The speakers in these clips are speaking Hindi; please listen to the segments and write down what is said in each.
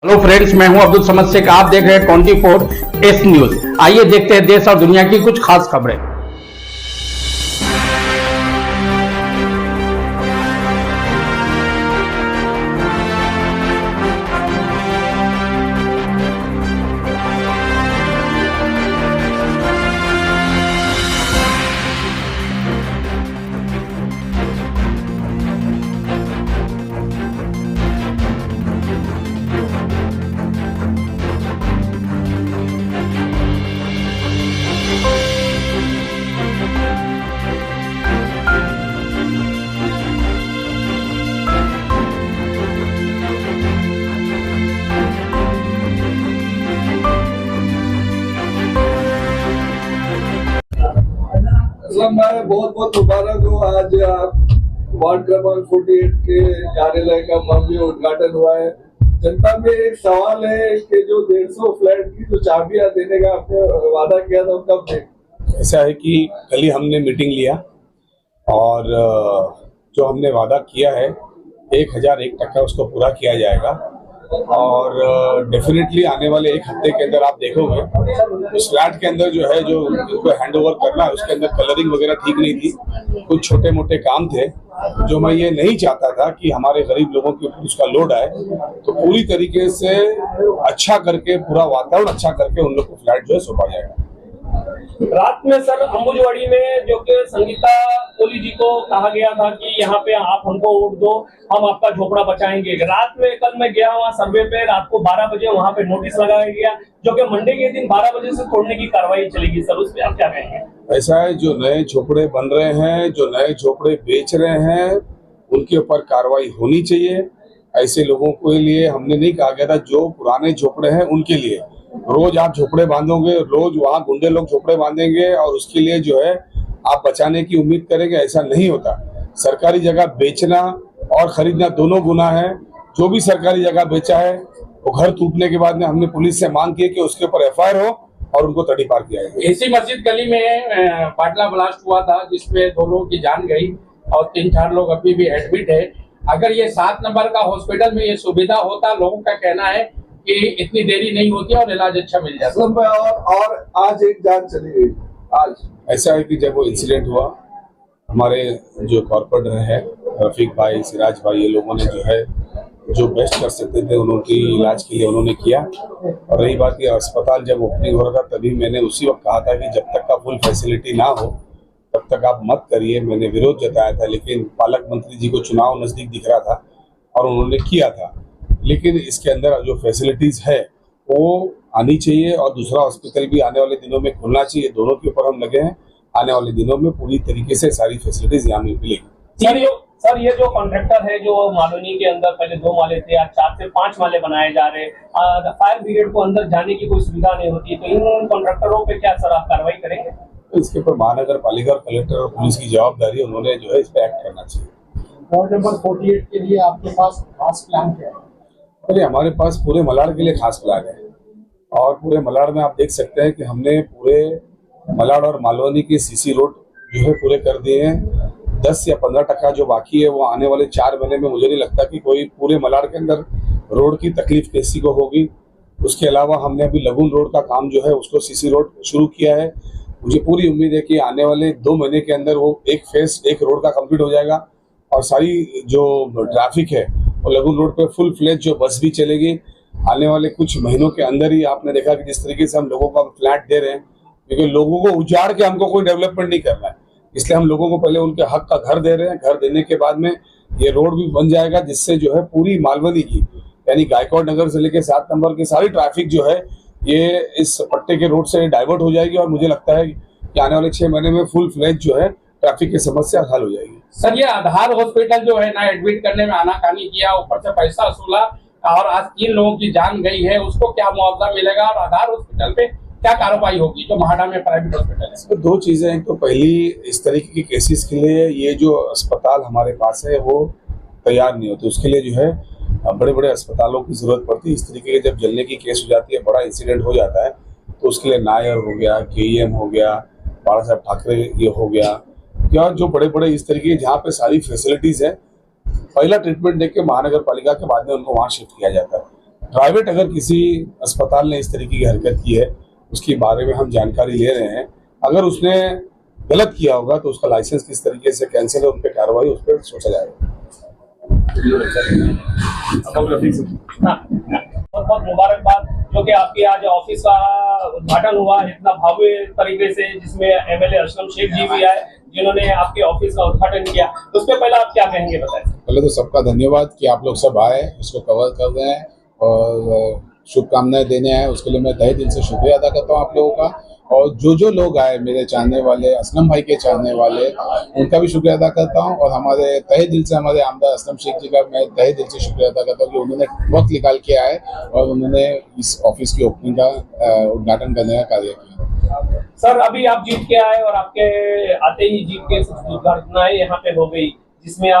हेलो फ्रेंड्स, मैं हूं अब्दुल समद शेख। आप देख रहे हैं 24S न्यूज। आइए देखते हैं देश और दुनिया की कुछ खास खबरें। मैं बहुत बहुत मुबारक हूँ। आज वार्ड क्रमांक 48 के कार्यालय का भव्य उद्घाटन हुआ है। जनता में एक सवाल है कि जो 150 फ्लैट की जो चाबियां देने का आपने वादा किया था, कब दें? ऐसा है कि कल ही हमने मीटिंग लिया और जो हमने वादा किया है 1001% उसको पूरा किया जाएगा और डेफिनेटली आने वाले एक हफ्ते के अंदर आप देखोगे उस फ्लैट के अंदर जो है जो उसको हैंड ओवर करना है उसके अंदर कलरिंग वगैरह ठीक नहीं थी, कुछ छोटे मोटे काम थे जो मैं ये नहीं चाहता था कि हमारे गरीब लोगों के ऊपर उसका लोड आए, तो पूरी तरीके से अच्छा करके पूरा वातावरण अच्छा करके उन लोग को फ्लैट जो है सौंपा जाएगा। रात में सर अंबुजवाड़ी में जो कि संगीता कोहली जी को कहा गया था कि यहाँ पे आप हमको वोट दो, हम आपका झोपड़ा बचाएंगे। रात में कल मैं गया वहाँ सर्वे पे, रात को 12 बजे वहाँ पे नोटिस लगाया गया जो कि मंडे के दिन 12 बजे से तोड़ने की कार्रवाई चलेगी। सर उस पर आप क्या कहेंगे? ऐसा है, जो नए झोपड़े बन रहे हैं, जो नए झोपड़े बेच रहे हैं, उनके ऊपर कार्रवाई होनी चाहिए। ऐसे लोगों के लिए हमने नहीं कहा गया था, जो पुराने झोपड़े हैं उनके लिए रोज आप झोपड़े बांधोगे, रोज वहाँ गुंडे लोग झोपड़े बांधेंगे और उसके लिए जो है आप बचाने की उम्मीद करेंगे, ऐसा नहीं होता। सरकारी जगह बेचना और खरीदना दोनों गुनाह है। जो भी सरकारी जगह बेचा है वो घर टूटने के बाद में हमने पुलिस से मांग की कि उसके ऊपर FIR हो और उनको तड़ीपार किया जाए। इसी मस्जिद गली में बाटला ब्लास्ट हुआ था जिसमें 2 लोगों की जान गई और 3-4 लोग अभी भी एडमिट है। अगर ये 7 नंबर का हॉस्पिटल में ये सुविधा होता, लोगों का कहना है कि इतनी देरी नहीं होती और इलाज अच्छा मिल जाता। और आज एक जान चली गई। आज ऐसा है कि जब वो इंसिडेंट हुआ, हमारे जो कॉर्पोरेटर है रफीक भाई, सिराज भाई, ये लोगों ने जो है जो बेस्ट कर सकते थे उनकी इलाज के लिए उन्होंने किया। और रही बात कि अस्पताल जब ओपनिंग हो रहा था तभी मैंने उसी वक्त कहा था कि जब तक का फुल फैसिलिटी ना हो तब तक आप मत करिए। मैंने विरोध जताया था, लेकिन पालक मंत्री जी को चुनाव नजदीक दिख रहा था और उन्होंने किया था। लेकिन इसके अंदर जो फैसिलिटीज है वो आनी चाहिए और दूसरा हॉस्पिटल भी आने वाले दिनों में खुलना चाहिए। दोनों के ऊपर हम लगे हैं। आने वाले दिनों में पूरी तरीके से सारी फैसिलिटीज यहाँ मिलेगी। सर ये जो कॉन्ट्रैक्टर है जो मालोनी के अंदर पहले 2 माले थे, आज 4 से 5 माले बनाए जा रहे हैं, फायर ब्रिगेड को अंदर जाने की कोई सुविधा नहीं होती, तो इन कॉन्ट्रैक्टरों पे क्या सर आप कार्रवाई करेंगे? तो इसके ऊपर महानगर पालिका और कलेक्टर और पुलिस की जवाबदारी है, उन्होंने जो है इस पर एक्ट करना चाहिए। वार्ड नंबर 48 के लिए आपके पास खास प्लान क्या है? अरे हमारे पास पूरे मलाड के लिए खास प्लान है और पूरे मलाड में आप देख सकते हैं कि हमने पूरे मलाड और मालवनी के CC रोड जो है पूरे कर दिए हैं। 10 या 15% जो बाकी है वो आने वाले 4 महीने में मुझे नहीं लगता कि कोई पूरे मलाड के अंदर रोड की तकलीफ किसी को होगी। उसके अलावा हमने अभी लगून रोड का काम जो है उसको CC रोड शुरू किया है। मुझे पूरी उम्मीद है कि आने वाले 2 महीने के अंदर वो एक फेस एक रोड का कंप्लीट हो जाएगा और सारी जो ट्रैफिक है और लगून रोड पे फुल फ्लेज जो बस भी चलेगी। आने वाले कुछ महीनों के अंदर ही आपने देखा कि जिस तरीके से हम लोगों को फ्लैट दे रहे हैं, क्योंकि लोगों को उजाड़ के हमको कोई डेवलपमेंट नहीं करना है, इसलिए हम लोगों को पहले उनके हक का घर दे रहे हैं। घर देने के बाद में ये रोड भी बन जाएगा जिससे जो है पूरी मालवनी की यानी गायकवाड़ नगर से लेकर 7 नंबर की सारी ट्रैफिक जो है ये इस पट्टे के रोड से डाइवर्ट हो जाएगी और मुझे लगता है कि आने वाले 6 महीने में फुल फ्लेज जो है ट्रैफिक की समस्या हल हो जाएगी। सर ये आधार हॉस्पिटल जो है ना एडमिट करने में आनाकानी किया, ऊपर से पैसा वसूला और आज 3 लोगों की जान गई है, उसको क्या मुआवजा मिलेगा और आधार हॉस्पिटल पे क्या कार्रवाई होगी जो महाड़ा में प्राइवेट हॉस्पिटल है? तो 2 चीजें हैं। तो पहली, इस तरीके के केसेस के लिए ये जो अस्पताल हमारे पास है वो तैयार नहीं होते, उसके लिए जो है बड़े बड़े अस्पतालों की जरूरत पड़ती है। इस तरीके के जब जलने की केस हो जाती है, बड़ा इंसिडेंट हो जाता है, तो उसके लिए नायर हो गया, KEM हो गया, बाला साहब ठाकरे ये हो गया, या जो बड़े बड़े इस तरीके जहाँ पे सारी फैसिलिटीज है, पहला ट्रीटमेंट देके महानगर पालिका के बाद में उनको वहाँ शिफ्ट किया जाता है। प्राइवेट अगर किसी अस्पताल ने इस तरीके की हरकत की है उसके बारे में हम जानकारी ले रहे हैं। अगर उसने गलत किया होगा तो उसका लाइसेंस किस तरीके से कैंसिल है, उन पर कार्रवाई उस पर सोचा जाएगा। बहुत बहुत मुबारकबाद जो कि आपके आज ऑफिस का उद्घाटन हुआ इतना भव्य तरीके से, जिसमें एमएलए असलम शेख जी भी आए जिन्होंने आपके ऑफिस का उद्घाटन किया। तो उसके पहले आप क्या कहेंगे बताएं। पहले तो सबका धन्यवाद कि आप लोग सब आए, इसको कवर कर रहे हैं और शुभकामनाएं देने आए, उसके लिए मैं तहे दिल से शुक्रिया अदा करता हूँ आप लोगों का। और जो लोग आए मेरे चाहने वाले, असलम भाई के चाहने वाले, उनका भी शुक्रिया अदा करता हूँ। और हमारे तहे दिल से हमारे आमदार असलम शेख जी का मैं तहे दिल से शुक्रिया अदा करता हूँ कि उन्होंने वक्त निकाल के आए और उन्होंने इस ऑफिस की ओपनिंग का उद्घाटन करने का कार्य किया। सर अभी आप जीत के आए और आपके आते ही जीत के दुर्घटनाएं यहाँ पे हो गई, जिसमें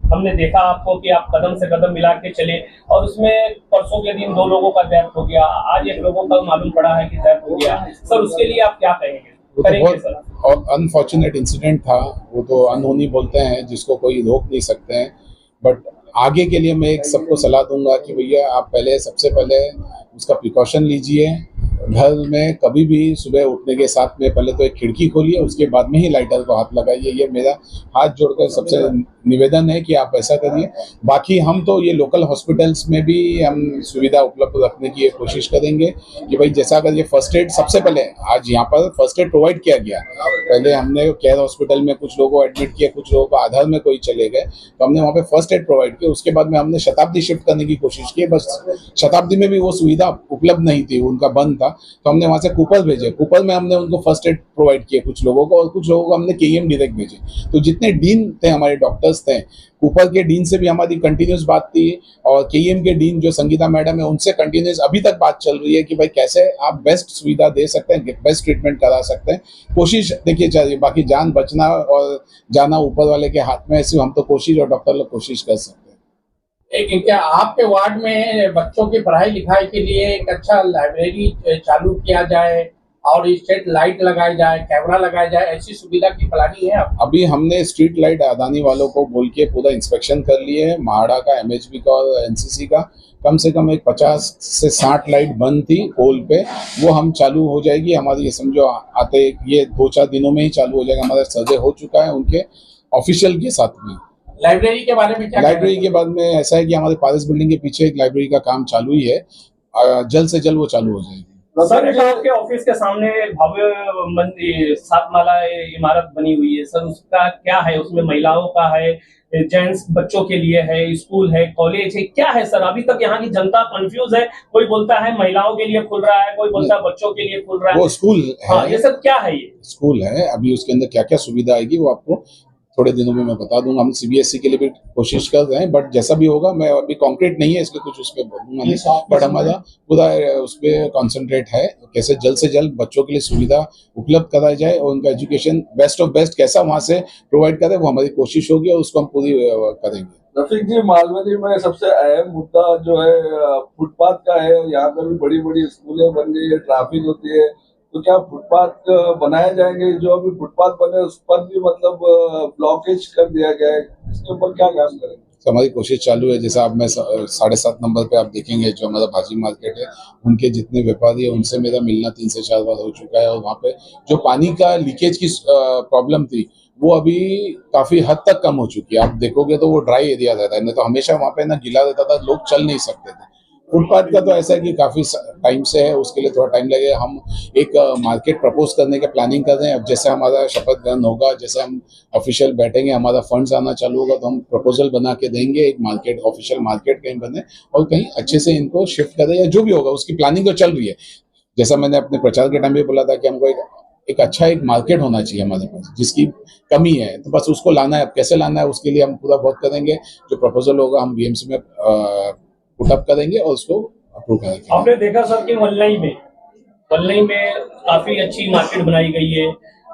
हमने देखा आपको कि आप कदम से कदम मिला के चले और उसमें परसों के दिन 2 लोगों का डेथ हो गया, आज 1 लोगों का मालूम पड़ा है कि डेथ हो गया। सर उसके लिए आप क्या कहेंगे? वो तो बहुत और अनफॉर्चुनेट इंसिडेंट था, वो तो अनहोनी बोलते हैं जिसको कोई रोक नहीं सकते हैं। बट आगे के लिए मैं एक सबको सलाह दूंगा कि भैया आप सबसे पहले उसका प्रिकॉशन लीजिए। घर में कभी भी सुबह उठने के साथ में पहले तो एक खिड़की खोलिए, उसके बाद में ही लाइटर को हाथ लगाइए। ये मेरा हाथ जोड़कर सबसे निवेदन है कि आप ऐसा करिए। बाकी हम तो ये लोकल हॉस्पिटल्स में भी हम सुविधा उपलब्ध रखने की कोशिश करेंगे कि भाई जैसा अगर ये फर्स्ट एड, सबसे पहले आज यहाँ पर फर्स्ट एड प्रोवाइड किया गया। पहले हमने केयर हॉस्पिटल में कुछ लोगों को एडमिट किया, कुछ लोगों को आधार में कोई चले गए, तो हमने वहाँ पे फर्स्ट एड प्रोवाइड किया। उसके बाद में हमने शताब्दी शिफ्ट करने की कोशिश की, बस शताब्दी में भी वो सुविधा उपलब्ध नहीं थी, उनका बंद था, तो हमने वहाँ से कूपर भेजे। कूपर में हमने उनको फर्स्ट एड प्रोवाइड किए कुछ लोगों को, और कुछ लोगों को हमने केईएम डायरेक्ट भेजे। तो जितने डीन थे हमारे डॉक्टर्स थे, कूपर के डीन से भी हमारी कंटिन्यूस बात थी और केईएम के डीन जो संगीता मैडम है उनसे कंटिन्यूस अभी तक बात चल रही है कि भाई कैसे आप बेस्ट सुविधा दे सकते हैं, बेस्ट ट्रीटमेंट करा सकते हैं। कोशिश देखिए चाहिए, बाकी जान बचना और जाना ऊपर वाले के हाथ में है, सिर्फ हम तो कोशिश और डॉक्टर लोग कोशिश कर सकते हैं। लेकिन क्या आपके वार्ड में बच्चों की पढ़ाई लिखाई के लिए एक अच्छा लाइब्रेरी चालू किया जाए और स्ट्रीट लाइट लगाई जाए, कैमरा लगाया जाए, ऐसी सुविधा की प्लानिंग है आप? अभी हमने स्ट्रीट लाइट अदानी वालों को बोल के पूरा इंस्पेक्शन कर लिए है, महाड़ा का, एमएचबी का और एनसीसी का। कम से कम एक 50 से 60 लाइट बंद थी पोल पे, वो हम चालू हो जाएगी हमारी, ये समझो आते ये 2-4 दिनों में ही चालू हो जाएगा। हमारा सर्वे हो चुका है उनके ऑफिशियल के साथ में। लाइब्रेरी के बारे में क्या? लाइब्रेरी के बाद में ऐसा है कि हमारे पारस बिल्डिंग के पीछे एक लाइब्रेरी का काम चालू ही है, जल्द से जल्द वो चालू हो जाएगी। सर आपके ऑफिस के सामने भव्य 7 माला इमारत बनी हुई है, सर उसका क्या है? उसमें महिलाओं का है, जेंट्स बच्चों के लिए है, स्कूल है, कॉलेज है, क्या है सर? अभी तक यहाँ की जनता कंफ्यूज है, कोई बोलता है महिलाओं के लिए खुल रहा है, कोई बोलता है बच्चों के लिए खुल रहा है। वो स्कूल है। हाँ, ये सब क्या है? ये स्कूल है, अभी उसके अंदर क्या क्या सुविधा आएगी वो आपको थोड़े दिनों में मैं बता दूंगा। हम सीबीएसई के लिए भी कोशिश कर रहे हैं, बट जैसा भी होगा, मैं अभी कॉन्क्रीट नहीं है इसलिए कुछ उस पर बोलूंगा नहीं, बट हमारा पूरा उस पर कॉन्सेंट्रेट है कैसे जल्द से जल्द बच्चों के लिए सुविधा उपलब्ध कराई जाए और उनका एजुकेशन बेस्ट ऑफ बेस्ट कैसा वहाँ से प्रोवाइड करें, वो हमारी कोशिश होगी और उसको हम पूरी करेंगे। रफीक जी, मालवनी में सबसे अहम मुद्दा जो है फुटपाथ का है। यहाँ पर भी बड़ी बड़ी स्कूलें बन गई है, ट्रैफिक होती है, तो क्या फुटपाथ बनाए जाएंगे? जो अभी फुटपाथ बने उस पर भी मतलब ब्लॉकेज कर दिया गया है, इसके ऊपर क्या काम करेंगे? तो हमारी कोशिश चालू है। जैसा आप मैं 7.5 नंबर पे आप देखेंगे जो हमारा भाजी मार्केट है, उनके जितने व्यापारी है उनसे मेरा मिलना 3 से 4 बार हो चुका है और वहाँ पे जो पानी का लीकेज की प्रॉब्लम थी वो अभी काफी हद तक कम हो चुकी है। आप देखोगे तो वो ड्राई एरिया रहता है, नहीं तो हमेशा वहाँ पे ना गीला रहता था, लोग चल नहीं सकते थे। फुटपाथ का तो ऐसा है कि काफी टाइम से है, उसके लिए थोड़ा टाइम लगेगा। हम एक मार्केट प्रपोज करने के प्लानिंग कर रहे हैं। अब जैसे हमारा शपथ ग्रहण होगा, जैसे हम ऑफिशियल बैठेंगे, हमारा फंड्स आना चालू होगा, तो हम प्रपोजल बना के देंगे, एक मार्केट, ऑफिशियल मार्केट कहीं बने और कहीं अच्छे से इनको शिफ्ट करें या जो भी होगा उसकी प्लानिंग तो चल रही है। जैसा मैंने अपने प्रचार के टाइम भी बोला था कि हमको एक अच्छा एक मार्केट होना चाहिए हमारे पास, जिसकी कमी है, तो बस उसको लाना है। अब कैसे लाना है उसके लिए हम पूरा वर्क करेंगे। जो प्रपोजल होगा हम बीएमसी में पुटअप करेंगे और उसको अप्रूव करेंगे। आपने देखा सर कि वल्लई में काफी अच्छी मार्केट बनाई गई है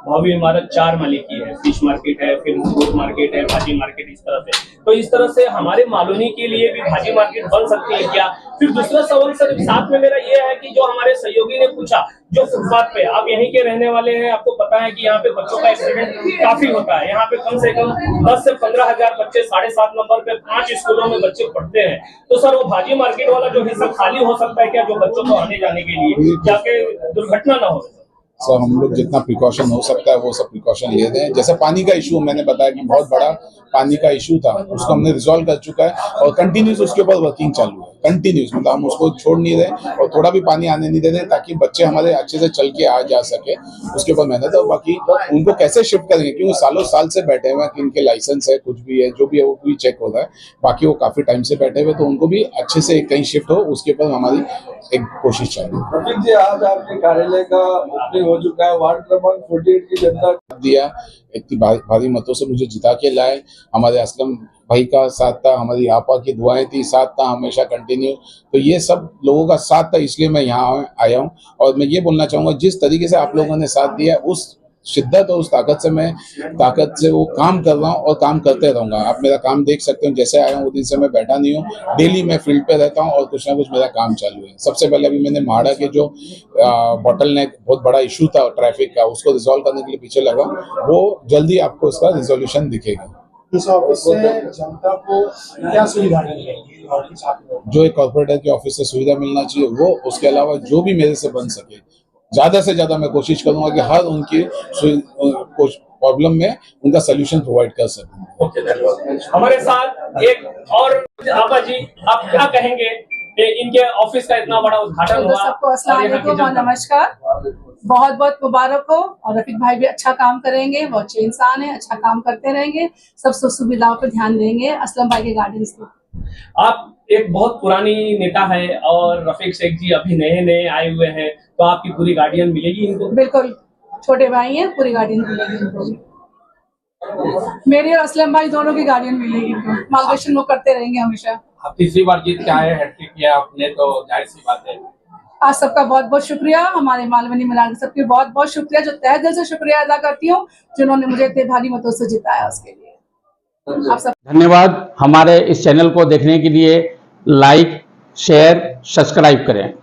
भव्य इमारत 4 माले की है, फिश मार्केट है, फिर फ्रूट मार्केट है, भाजी मार्केट, इस तरह से। तो इस तरह से हमारे मालूनी के लिए भी भाजी मार्केट बन सकती है क्या? फिर दूसरा सवाल सर साथ में मेरा ये है कि जो हमारे सहयोगी ने पूछा, जो फुटपाथ पे आप यहीं के रहने वाले हैं, आपको पता है कि यहाँ पे बच्चों का एक्सीडेंट काफी होता है। यहाँ पे कम से कम 10 से 15,000 बच्चे 7.5 नंबर पे 5 स्कूलों में बच्चे पढ़ते हैं। तो सर वो भाजी मार्केट वाला जो हिस्सा खाली हो सकता है क्या, जो बच्चों को आने जाने के लिए, जाके दुर्घटना ना हो? सर हम लोग जितना प्रिकॉशन हो सकता है वो सब प्रिकॉशन ले रहे हैं। जैसे पानी का इशू मैंने बताया कि बहुत बड़ा पानी का इशू था, उसको हमने रिजॉल्व कर चुका है और कंटिन्यूस उसके ऊपर वर्किंग चालू है। कंटिन्यूस मतलब हम उसको छोड़ नहीं रहे और थोड़ा भी पानी आने नहीं दे रहे ताकि बच्चे हमारे अच्छे से चल के आ जा सके, उसके ऊपर मेहनत है। और बाकी उनको कैसे शिफ्ट करेंगे, क्योंकि सालों साल से बैठे हुए हैं कि इनके लाइसेंस है, कुछ भी है, जो भी है वो भी चेक हो रहा है। बाकी वो काफी टाइम से बैठे हुए, तो उनको भी अच्छे से कहीं शिफ्ट हो, उसके ऊपर हमारी एक कोशिश चल रही है। रफीक जी, आज आपके कार्यालय का ओपनिंग हो चुका है। वार्ड क्रमांक 48 की जनता दिया, इतनी भारी मतों से मुझे जिता के लाए। हमारे असलम भाई का साथ था, हमारी आपा की दुआएं थी, साथ था हमेशा कंटिन्यू। तो ये सब लोगों का साथ था, इसलिए मैं यहाँ आया हूँ। और मैं ये बोलना चाहूंगा, जिस तरीके से आप लोगों ने साथ दिया, उस शिद्दत और उस ताकत से वो काम कर रहा हूँ और काम करते रहूंगा। आप मेरा काम देख सकते हो, जैसे आया हूँ वो दिन से मैं बैठा नहीं हूँ। डेली मैं फील्ड पे रहता हूँ और कुछ ना कुछ मेरा काम चालू है। सबसे पहले अभी मैंने माड़ा के जो बॉटल नेक बहुत बड़ा इशू था ट्रैफिक का, उसको रिजॉल्व करने के लिए पीछे लगा। वो जल्दी आपको उसका रिजोल्यूशन दिखेगा। इस ऑफिस से जनता को क्या सुविधा मिलेगी? जो एक कॉर्पोरेटर के ऑफिस से सुविधा मिलना चाहिए वो, उसके अलावा जो भी मेरे से बन सके, ज्यादा से ज्यादा मैं कोशिश करूंगा कि हर उनकी प्रॉब्लम में उनका सोल्यूशन प्रोवाइड कर सकूं। ओके, धन्यवाद। हमारे साथ एक और आपा जी, आप क्या कहेंगे कि इनके ऑफिस का इतना बड़ा उद्घाटन हुआ? सबको अस्सलाम वालेकुम और नमस्कार, बहुत बहुत मुबारक हो। और रफीक भाई भी अच्छा काम करेंगे, वो अच्छे इंसान है, अच्छा काम करते रहेंगे, सब सुख सुविधाओं पर ध्यान देंगे असलम भाई के गार्डन्स को। आप एक बहुत पुरानी नेता है और रफीक शेख जी अभी नए आए हुए हैं, तो आपकी पूरी गार्डियन मिलेगी इनको? बिल्कुल, छोटे भाई हैं, पूरी गार्डियन मिलेगी इनको। मेरी और असलम भाई दोनों की गार्डियन मिलेगी इनको, मार्गदर्शन वो करते रहेंगे हमेशा। आप तीसरी बार जीत के आए, हैट्रिक किया आपने, तो जाहिर सी बात है। आज सबका बहुत बहुत शुक्रिया, हमारे मालवनी मिलान सबके बहुत बहुत शुक्रिया, जो तहे दिल से शुक्रिया अदा करती हूँ जिन्होंने मुझे इतने भारी मतों से जिताया, उसके लिए आप सब धन्यवाद। हमारे इस चैनल को देखने के लिए लाइक, शेयर, सब्सक्राइब करें।